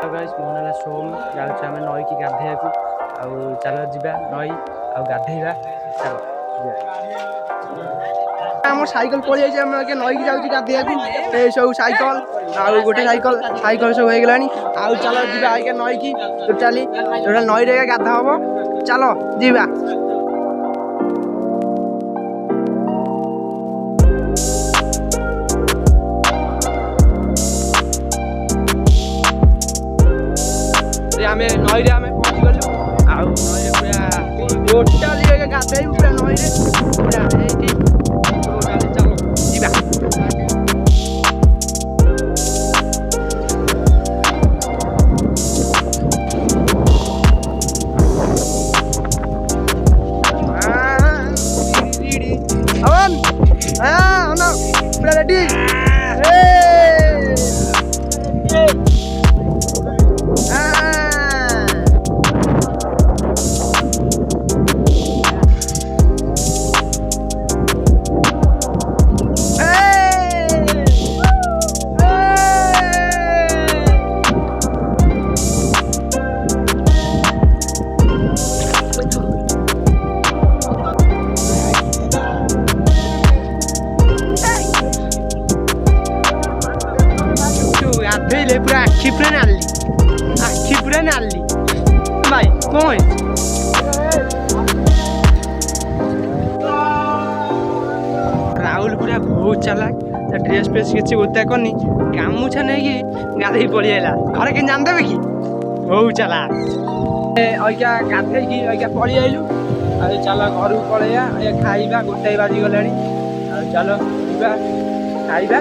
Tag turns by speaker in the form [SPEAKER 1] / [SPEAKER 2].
[SPEAKER 1] guys मोन है सोम जाउछ आमे नई की गाधेया को आ चलो जिबा नई आ गाधेइबा चलो
[SPEAKER 2] आम साइकल पड़ जाइए आम नई की जाऊँ गाधेया को सब साइकल आउ गोटे साइकल साइकल सब हो गलानी आउ चलो जिबा आइके नई की टोटाली टोटाल नई रे गाधा हबो चलो जिबा आमे नई रे आमे पहुंची गलु आउ नई रे पूरा टोटाली गाधेई पूरा नई रे पूरा एठी टोटाली चलो जिबा पूरा रेडी गाधेले पूरा आखि पूरा नाली भाई कौन राहुल पूरा बहुत चालाक ड्रेस पेस किसी गोता करनी गामुछा नहीं कि गाधे पड़ी आला घर के जान देबे कि बहुत चालाक अइका गाधे की अइका पड़ी आइलु आ चलो घर को पळैया खाइबा गोटाई बाजी गलानी आ चलो जिबा खाइबा